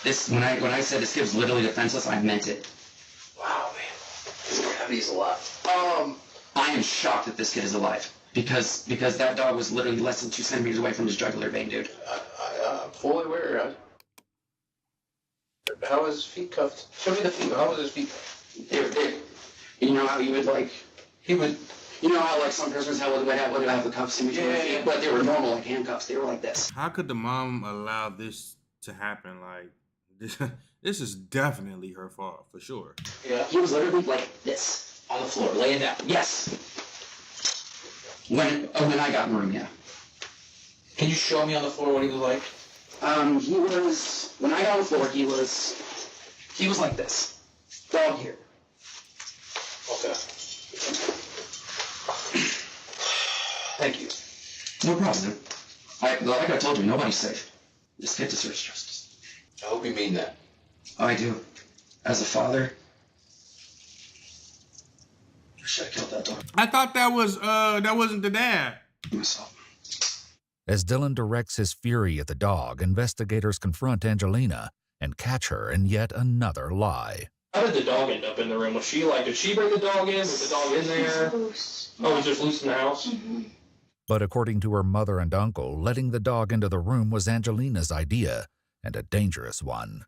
This when I said this kid was literally defenseless, I meant it. Wow, man. This gravity's a lot. I am shocked that this kid is alive. Because that dog was literally less than 2 centimeters away from his jugular vein, dude. I'm fully aware. How was his feet cuffed? Show me the feet. How was his feet cuffed? You know how you know how like some prisoners would have the cuffs in between their feet, but they were normal like handcuffs. They were like this. How could the mom allow this to happen? Like, this is definitely her fault, for sure. Yeah. He was literally like this on the floor, laying down. Yes. When I got in the room, yeah. Can you show me on the floor what he was like? He was, when I got on the floor, he was like this. Dog here. Okay. Thank you. No problem. Like I told you, nobody's safe. This kid deserves justice. I hope you mean that. I do. As a father, I should have killed that dog. I thought that wasn't the dad. Myself. As Dylan directs his fury at the dog, investigators confront Angelina and catch her in yet another lie. How did the dog end up in the room? Was she like, did she bring the dog in? Was the dog in there? Loose. Oh, he's just loose in the house? Mm-hmm. But according to her mother and uncle, letting the dog into the room was Angelina's idea, and a dangerous one.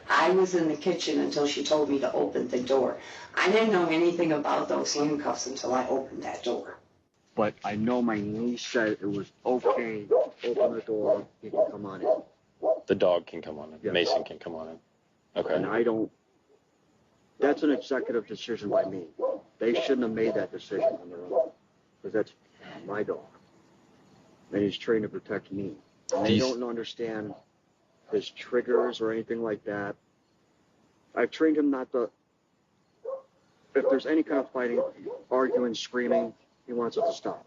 I was in the kitchen until she told me to open the door. I didn't know anything about those handcuffs until I opened that door. But I know my niece said it was okay. Open the door, he can come on in. The dog can come on in. Yes. Mason can come on in. Okay. And I don't. That's an executive decision by me. They shouldn't have made that decision on their own. Because that's my dog. And he's trained to protect me. And they don't understand his triggers or anything like that. I've trained him not to. If there's any kind of fighting, arguing, screaming, he wants it to stop.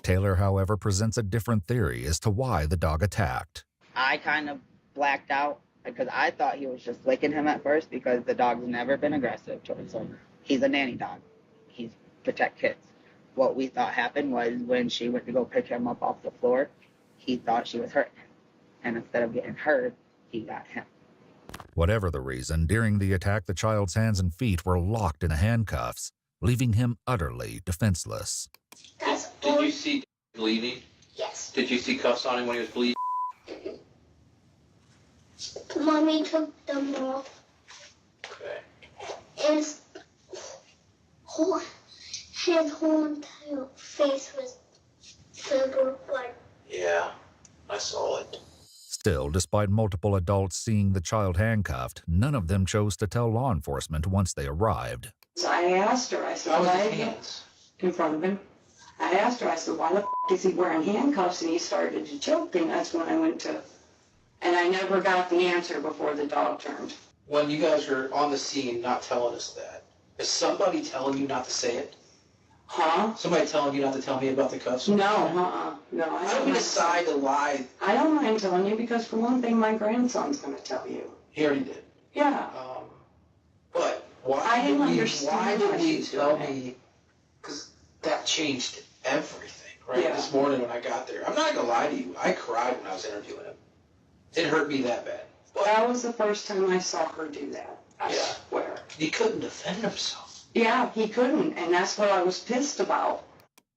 Taylor, however, presents a different theory as to why the dog attacked. I kind of blacked out because I thought he was just licking him at first because the dog's never been aggressive towards him. He's a nanny dog. He's protect kids. What we thought happened was when she went to go pick him up off the floor, he thought she was hurting him. And instead of getting hurt, he got him. Whatever the reason, during the attack, the child's hands and feet were locked in handcuffs. leaving him utterly defenseless. Did you see bleeding? Yes. Did you see cuffs on him when he was bleeding? Mommy took them off. Okay. And his whole entire face was filled with blood. Yeah, I saw it. Still, despite multiple adults seeing the child handcuffed, none of them chose to tell law enforcement once they arrived. So I asked her, I said, How was why his hands? in front of him? I asked her, I said, why the f*** is he wearing handcuffs? And he started to choke, and that's when I went to, and I never got the answer before the dog turned. When you guys are on the scene not telling us that, is somebody telling you not to say it? Huh? Somebody telling you not to tell me about the cuffs? No, no. How do we decide to lie? I don't mind telling you because for one thing, my grandson's going to tell you. He already did. Yeah. But why I didn't did understand why he she's tell doing me? Because that changed everything, right? Yeah. This morning when I got there. I'm not going to lie to you. I cried when I was interviewing him. It hurt me that bad. That was the first time I saw her do that. I swear. He couldn't defend himself. Yeah, he couldn't, and that's what I was pissed about.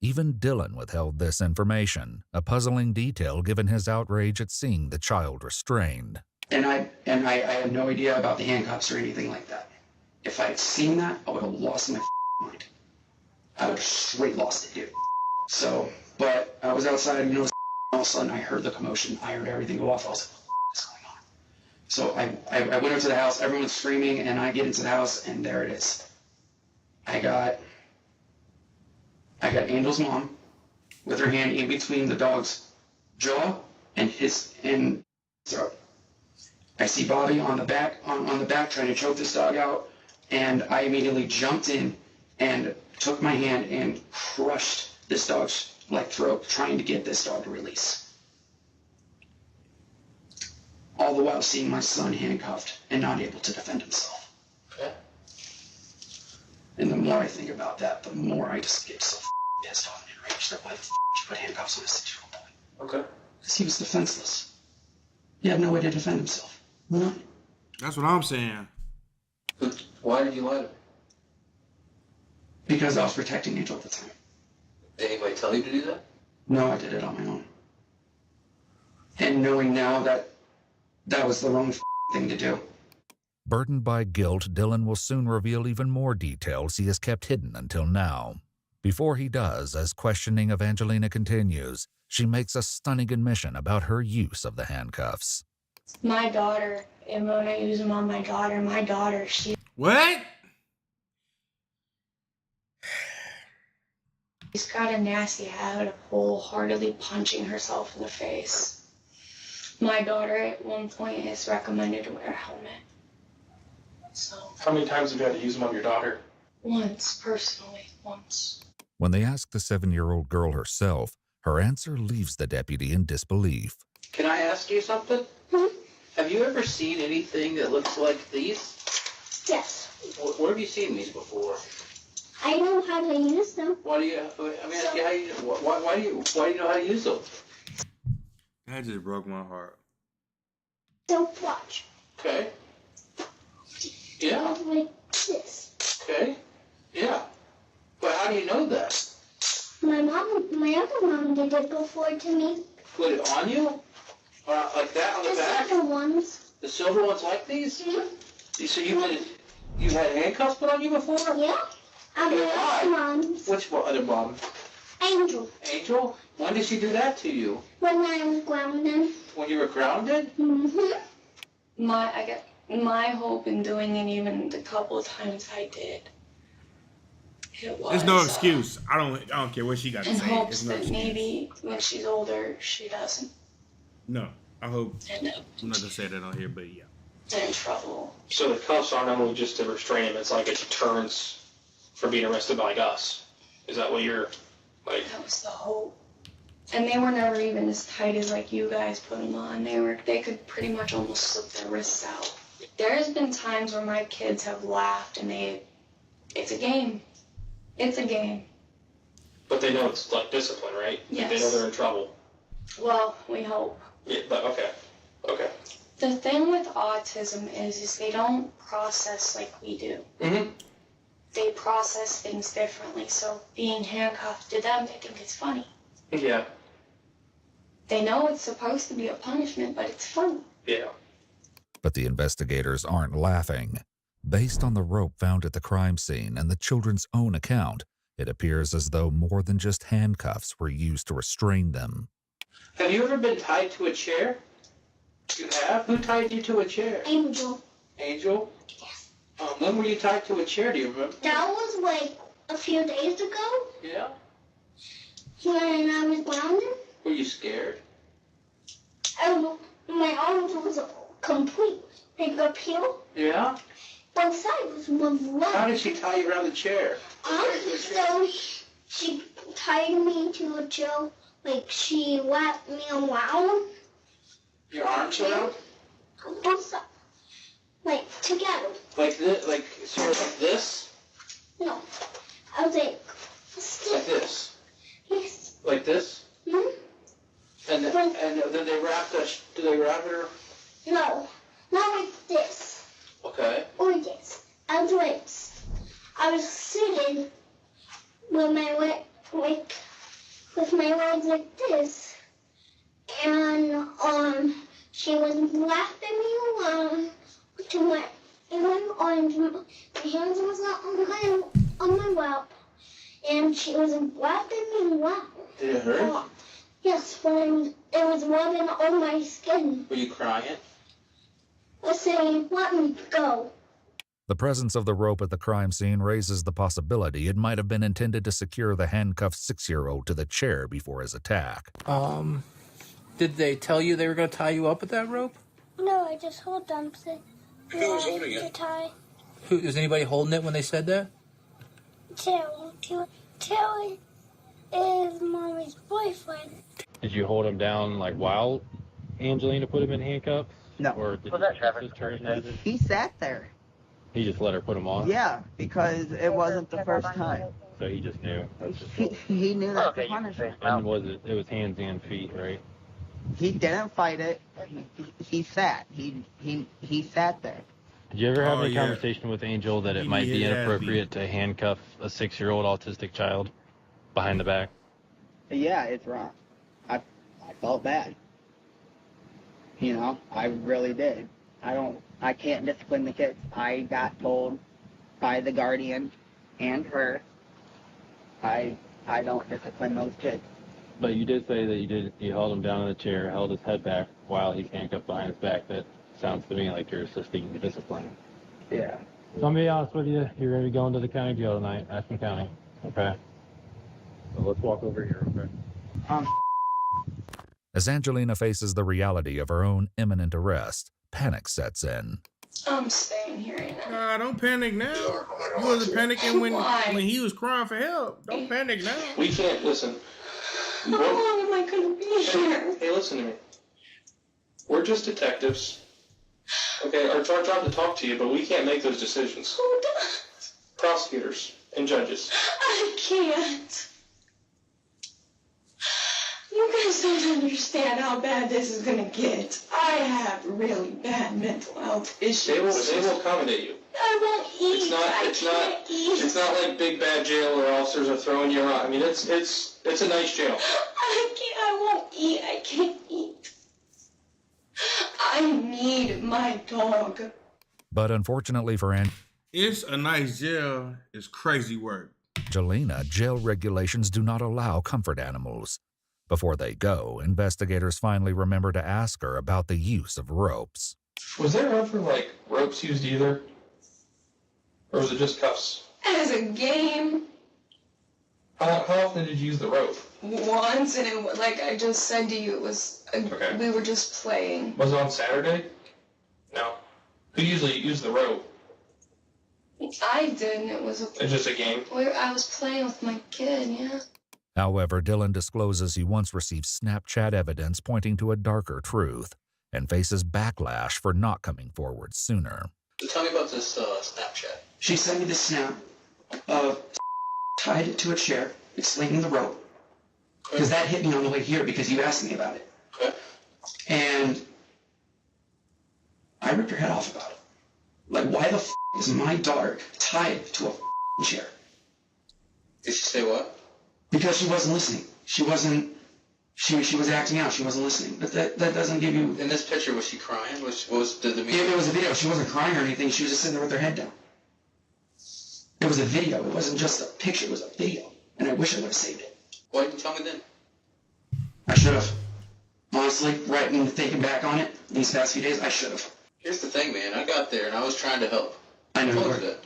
Even Dylan withheld this information, a puzzling detail given his outrage at seeing the child restrained. And I had no idea about the handcuffs or anything like that. If I had seen that, I would have lost my mind. I would have straight lost it, dude. So, but I was outside, all of a sudden I heard the commotion. I heard everything go off. I was like, what is going on? So I went into the house, everyone's screaming, and I get into the house, and there it is. I got Angel's mom with her hand in between the dog's jaw and his throat. I see Bobby on the back trying to choke this dog out, and I immediately jumped in and took my hand and crushed this dog's throat, trying to get this dog to release. All the while seeing my son handcuffed and not able to defend himself. Okay. And the more I think about that, the more I just get so pissed off and enraged that why the you put handcuffs on a 6-year-old boy? Okay. Because he was defenseless. He had no way to defend himself. None. That's what I'm saying. Why did you lie to me? Because I was protecting Angel at the time. Did anybody tell you to do that? No, I did it on my own. And knowing now that that was the wrong thing to do. Burdened by guilt, Dylan will soon reveal even more details he has kept hidden until now. Before he does, as questioning of Angelina continues, she makes a stunning admission about her use of the handcuffs. My daughter, and when I use them on my daughter, she... What? She's got a nasty habit of wholeheartedly punching herself in the face. My daughter at one point is recommended to wear a helmet. So... How many times have you had to use them on your daughter? Once, personally, once. When they ask the 7-year-old girl herself, her answer leaves the deputy in disbelief. Can I ask you something? Have you ever seen anything that looks like these? Yes. Where have you seen these before? I know how to use them. Why do you? I mean, ask you how you. Why do you know how to use them? That just broke my heart. So watch. Okay. Yeah. Like this. Okay. Yeah. But how do you know that? My other mom did it before to me. Put it on you? Or like that on the back? The silver ones. The silver ones like these? Mm-hmm. So you had handcuffs put on you before? Yeah. And my other moms. Which other mom? Angel. Angel? When did she do that to you? When I was grounded. When you were grounded? Mm-hmm. My hope in doing it, even the couple of times I did, it was... There's no excuse. I don't care what she got to in say. hopes There's no that excuse. maybe when she's older, she doesn't No, I hope. end up I'm not gonna say that on here, but yeah. in trouble. So the cuffs aren't only just to restrain him, it's like a deterrence from being arrested by us. Is that what you're like? That was the hope. And they were never even as tight as like you guys put them on. They could pretty much almost slip their wrists out. There has been times where my kids have laughed and it's a game. It's a game. But they know it's like discipline, right? Yes. They know they're in trouble. Well, we hope. Yeah, but okay. Okay. The thing with autism is they don't process like we do. Mm-hmm. they process things differently. So being handcuffed to them, they think it's funny. Yeah. They know it's supposed to be a punishment, but it's funny. Yeah. But the investigators aren't laughing. Based on the rope found at the crime scene and the children's own account, it appears as though more than just handcuffs were used to restrain them. Have you ever been tied to a chair? You have? Who tied you to a chair? Angel. Angel? When were you tied to a chair? Do you remember? That was like a few days ago Yeah. when I was grounded. Were you scared? My arms was complete. Like up here. Yeah. One side was one left. How did she tie you around the chair? So she tied me to a chair. Like she wrapped me around. Your arms around? Both sides. Like together. Like this? Like sort of like this? No. I was like Like this? Yes. Like this? Hmm? And then they wrapped us. Do they wrap her? No. Not like this. Okay. Or this. I was sitting with my with my legs like this, and she was wrapping me around to my arms. My hands was on my lap, and she was wrapping me around. Did it hurt? Yes, but it was rubbing on my skin. Were you crying? I was saying, let me go. The presence of the rope at the crime scene raises the possibility it might have been intended to secure the handcuffed 6-year-old to the chair before his attack. Did they tell you they were going to tie you up with that rope? No, I just hold them to, Who was holding it? to tie. Was anybody holding it when they said that? Terry is Mommy's boyfriend. Did you hold him down like while Angelina put him in handcuffs? No. Or did his sister have it? He sat there. He just let her put him on? Yeah, because it wasn't the first time. So he just knew. He knew that's the punishment. And it was hands and feet, right? He didn't fight it. He sat. He sat there. Did you ever have any conversation with Angel that it might be Yeah, inappropriate to handcuff a 6-year-old autistic child behind the back? Yeah, it's wrong. I felt bad. You know, I really did. I can't discipline the kids. I got told by the guardian and her, I don't discipline those kids. But you did say that you held him down in the chair, held his head back while he's handcuffed behind his back. That sounds to me like you're assisting the discipline. Yeah. So I'm gonna be honest with you, you're gonna be going to the county jail tonight, Ashland County. Okay. So let's walk over here, okay? As Angelina faces the reality of her own imminent arrest, panic sets in. I'm staying here right now. Nah, don't panic now. You wasn't panicking when he was crying for help. Don't panic now. We can't listen. How long am I gonna be here? Hey, listen to me. We're just detectives. Okay, it's our job to talk to you, but we can't make those decisions. Who does? Prosecutors and judges. I can't. You guys don't understand how bad this is gonna get. I have really bad mental health issues. They will accommodate you. I won't eat. It's not like big bad jail where officers are throwing you around. I mean, it's a nice jail. I won't eat. I can't eat. I need my dog. But unfortunately for It's a nice jail. It's crazy work. Angelina, jail regulations do not allow comfort animals. Before they go, investigators finally remember to ask her about the use of ropes. Was there ever, ropes used either? Or was it just cuffs? As a game, How often did you use the rope? once, and it, like I just said to you, it was we were just playing. Was it on Saturday? No. Who usually used the rope? I didn't. It was It's just a game? I was playing with my kid. Yeah. However, Dylan discloses he once received Snapchat evidence pointing to a darker truth and faces backlash for not coming forward sooner. Tell me about this Snapchat. She sent me this snap of tied it to a chair, explaining the rope. Because that hit me on the way here because you asked me about it. Okay. And I ripped her head off about it. Like, why the is my daughter tied to a chair. Did she say what? Because she wasn't listening. She was acting out. She wasn't listening. But that doesn't give you... In this picture, was she crying? What was the meaning? It was a video. She wasn't crying or anything. She was just sitting there with her head down. It was a video. It wasn't just a picture. It was a video. And I wish I would have saved it. Why didn't you tell me then? I should have. Honestly, right when thinking back on it, these past few days, I should have. Here's the thing, man. I got there and I was trying to help. I know told you you were. that.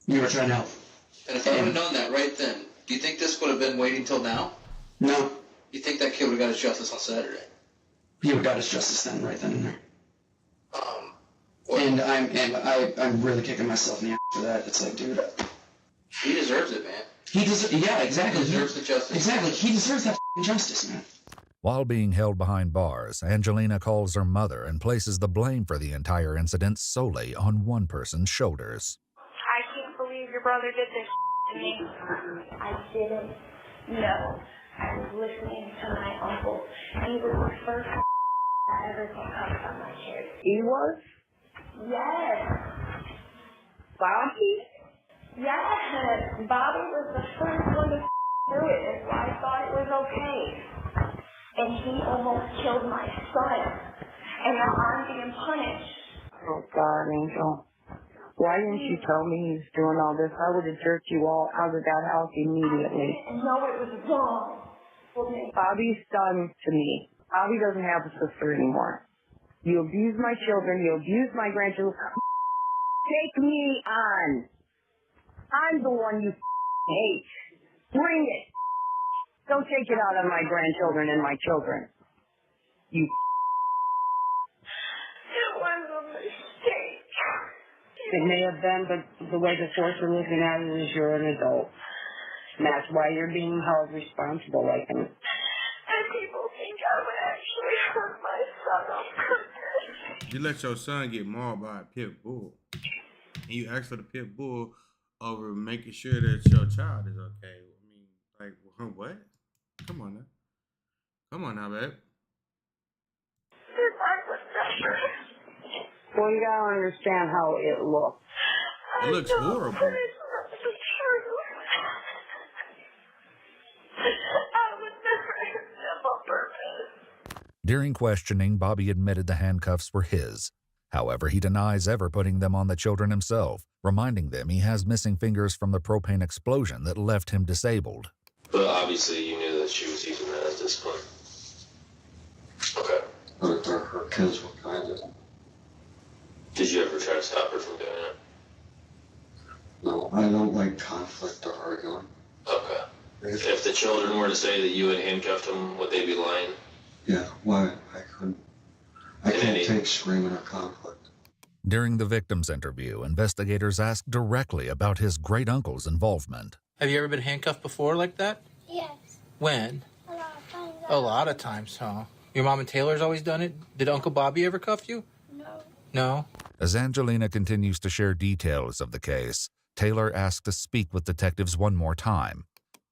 You were trying to help. And if I would have known that right then, do you think this would have been waiting till now? No. You think that kid would have got his justice on Saturday? He would have got his justice then, right then and there. And I'm really kicking myself in the ass for that. It's like, dude. He deserves it, man. Yeah, exactly. He deserves the justice. Exactly. He deserves that justice, man. While being held behind bars, Angelina calls her mother and places the blame for the entire incident solely on one person's shoulders. I can't believe your brother did this to me. I didn't know. I was listening to my uncle. He was the first that ever came up on my kids. He was? Yes. Bobby? Yes. Bobby was the first one to do it. That's why I thought it was okay. And he almost killed my son. And now I'm being punished. Oh, God, Angel. Why didn't you tell me he was doing all this? I would have jerked you all out of that house immediately. No, it was wrong. Bobby's done to me. Bobby doesn't have a sister anymore. You abuse my children. You abuse my grandchildren. Take me on. I'm the one you hate. Bring it. Don't take it out on my grandchildren and my children. You. It was a mistake. It may have been, but the way the courts are looking at it is you're an adult. And that's why you're being held responsible like him. And people think I would actually hurt my son on purpose. You let your son get mauled by a pit bull, and you ask for the pit bull over making sure that your child is okay. I mean, like, what? Come on now. Come on now, babe. Well, you gotta understand how it looks. It looks horrible. During questioning, Bobby admitted the handcuffs were his. However, he denies ever putting them on the children himself, reminding them he has missing fingers from the propane explosion that left him disabled. But obviously you knew that she was using that as discipline. Okay. Her kids were kind of... Did you ever try to stop her from doing it? No, I don't like conflict or arguing. Okay. If the children were to say that you had handcuffed them, would they be lying? Yeah, why? I can't take screaming or conflict. During the victim's interview, investigators asked directly about his great-uncle's involvement. Have you ever been handcuffed before like that? Yes. When? A lot of times. A lot of times, huh? Your mom and Taylor's always done it? Did Uncle Bobby ever cuff you? No. No? As Angelina continues to share details of the case, Taylor asked to speak with detectives one more time.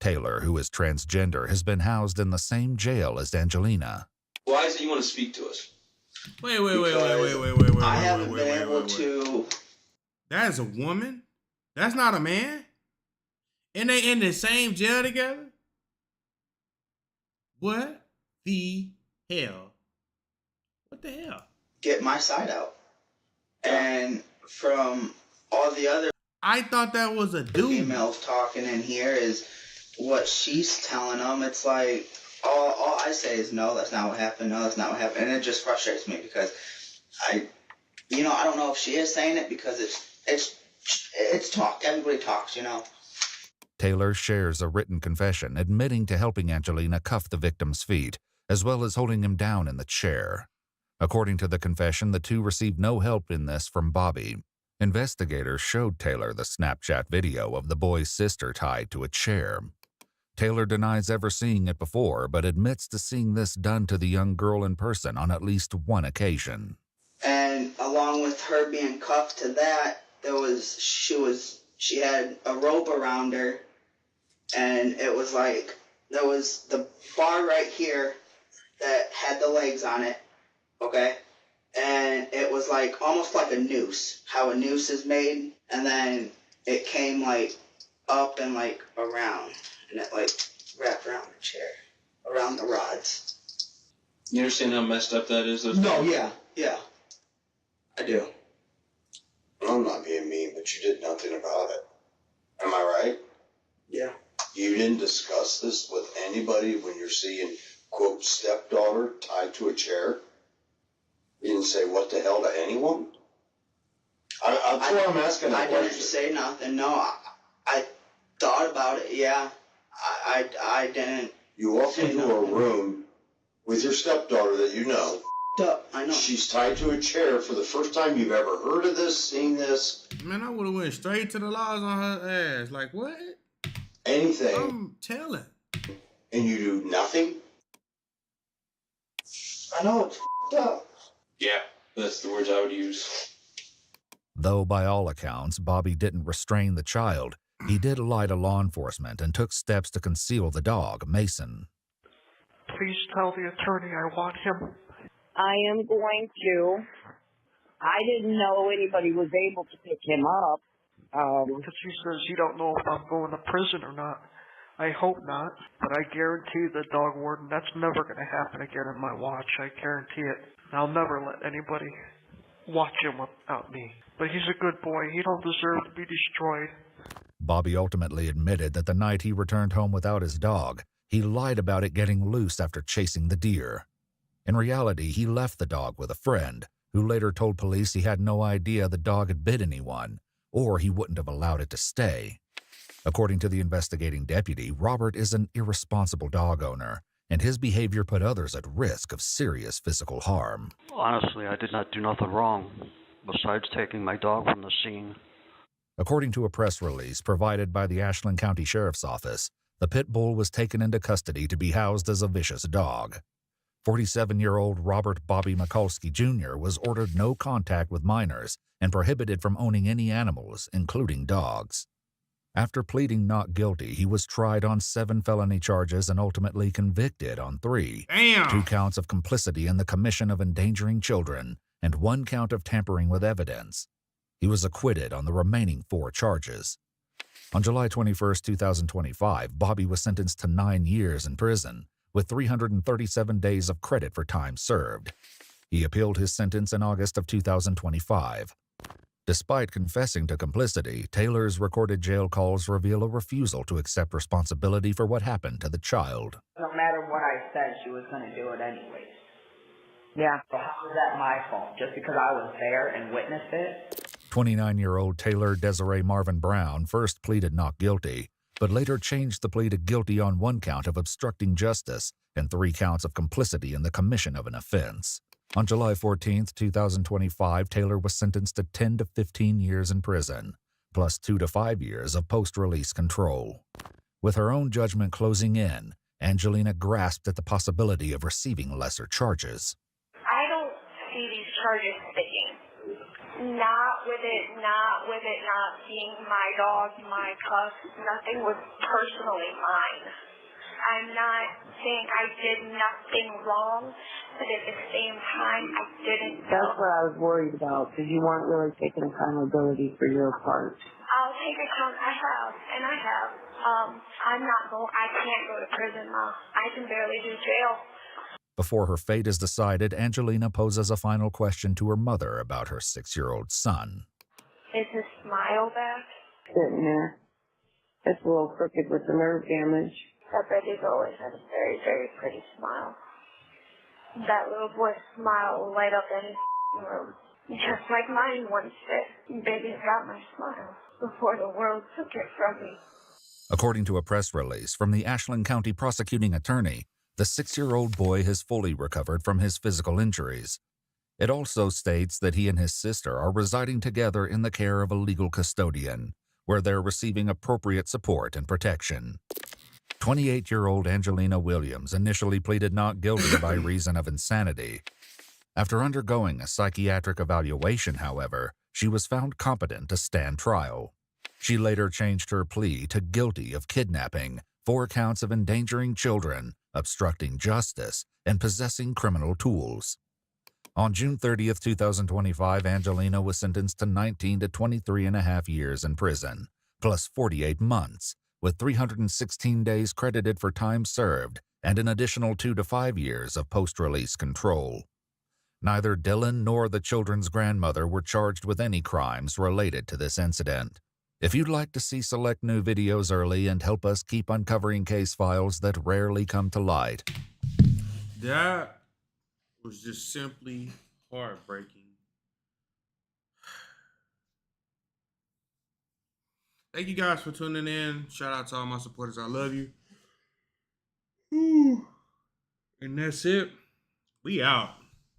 Taylor, who is transgender, has been housed in the same jail as Angelina. Why is it you want to speak to us? Wait. I haven't been able to. That is a woman? That's not a man? And they in the same jail together? What the hell? What the hell? Get my side out. And from all the other I thought that was a dude. Females talking in here is what she's telling them. It's like all I say is no, that's not what happened. No, that's not what happened, and it just frustrates me because I don't know if she is saying it because it's talk. Everybody talks, Taylor shares a written confession admitting to helping Angelina cuff the victim's feet, as well as holding him down in the chair. According to the confession, the two received no help in this from Bobby. Investigators showed Taylor the Snapchat video of the boy's sister tied to a chair. Taylor denies ever seeing it before, but admits to seeing this done to the young girl in person on at least one occasion. And along with her being cuffed to that, she had a rope around her, and it was like there was the bar right here that had the legs on it, okay? And it was like almost like a noose, how a noose is made, and then it came like up and like around, and it like wrapped around the chair, around the rods. You understand how messed up that is? No, yeah, I do. I'm not being mean, but you did nothing about it. Am I right? Yeah. You didn't discuss this with anybody when you're seeing, quote, stepdaughter tied to a chair? You didn't say what the hell to anyone? That's why I'm asking that I question. didn't say nothing. No, I thought about it. Yeah, I didn't. You walk into a room with your stepdaughter that you know. I know. She's tied to a chair for the first time you've ever heard of this, seen this. Man, I would have went straight to the laws on her ass. Like, what? Anything. I'm telling. And you do nothing? I know it's up. Yeah, that's the words I would use. Though by all accounts, Bobby didn't restrain the child, he did lie to law enforcement and took steps to conceal the dog, Mason. Please tell the attorney I want him. I am going to. I didn't know anybody was able to pick him up. Because he says you don't know if I'm going to prison or not. I hope not, but I guarantee the dog warden that's never going to happen again in my watch. I guarantee it. I'll never let anybody watch him without me. But he's a good boy. He don't deserve to be destroyed. Bobby ultimately admitted that the night he returned home without his dog, he lied about it getting loose after chasing the deer. In reality, he left the dog with a friend, who later told police he had no idea the dog had bit anyone, or he wouldn't have allowed it to stay. According to the investigating deputy, Robert is an irresponsible dog owner, and his behavior put others at risk of serious physical harm. Honestly, I did not do nothing wrong, besides taking my dog from the scene. According to a press release provided by the Ashland County Sheriff's Office, the pit bull was taken into custody to be housed as a vicious dog. 47-year-old Robert Bobby Mikulski Jr. was ordered no contact with minors and prohibited from owning any animals, including dogs. After pleading not guilty, he was tried on 7 felony charges and ultimately convicted on 3. Damn. 2 counts of complicity in the commission of endangering children and 1 count of tampering with evidence. He was acquitted on the remaining 4 charges. On July 21, 2025, Bobby was sentenced to 9 years in prison, with 337 days of credit for time served. He appealed his sentence in August of 2025. Despite confessing to complicity, Taylor's recorded jail calls reveal a refusal to accept responsibility for what happened to the child. No matter what I said, she was going to do it anyways. Yeah. So how was that my fault? Just because I was there and witnessed it? 29-year-old Taylor Desiree Marvin Brown first pleaded not guilty, but later changed the plea to guilty on 1 count of obstructing justice and 3 counts of complicity in the commission of an offense. On July 14, 2025, Taylor was sentenced to 10 to 15 years in prison, plus 2 to 5 years of post-release control. With her own judgment closing in, Angelina grasped at the possibility of receiving lesser charges. I don't see these charges sticking. Not with it not being my dog, my cuff. Nothing was personally mine. I'm not saying I did nothing wrong, but at the same time, I didn't. That's what I was worried about, because you weren't really taking accountability for your part. I'll take account. I have. I can't go to prison, Ma. I can barely do jail. Before her fate is decided, Angelina poses a final question to her mother about her 6-year-old son. Is his smile back? Sitting there. It's a little crooked with the nerve damage. I bet he's always had a very, very pretty smile. That little boy's smile will light up any room. Just like mine once did. Baby's got my smile before the world took it from me. According to a press release from the Ashland County prosecuting attorney, the 6-year-old boy has fully recovered from his physical injuries. It also states that he and his sister are residing together in the care of a legal custodian, where they're receiving appropriate support and protection. 28-year-old Angelina Williams initially pleaded not guilty by reason of insanity. After undergoing a psychiatric evaluation, however, she was found competent to stand trial. She later changed her plea to guilty of kidnapping, 4 counts of endangering children, obstructing justice, and possessing criminal tools. On June 30, 2025, Angelina was sentenced to 19 to 23.5 years in prison, plus 48 months, with 316 days credited for time served and an additional 2 to 5 years of post-release control. Neither Dylan nor the children's grandmother were charged with any crimes related to this incident. If you'd like to see select new videos early and help us keep uncovering case files that rarely come to light, that was just simply heartbreaking. Thank you guys for tuning in. Shout out to all my supporters. I love you. Whew. And that's it. We out.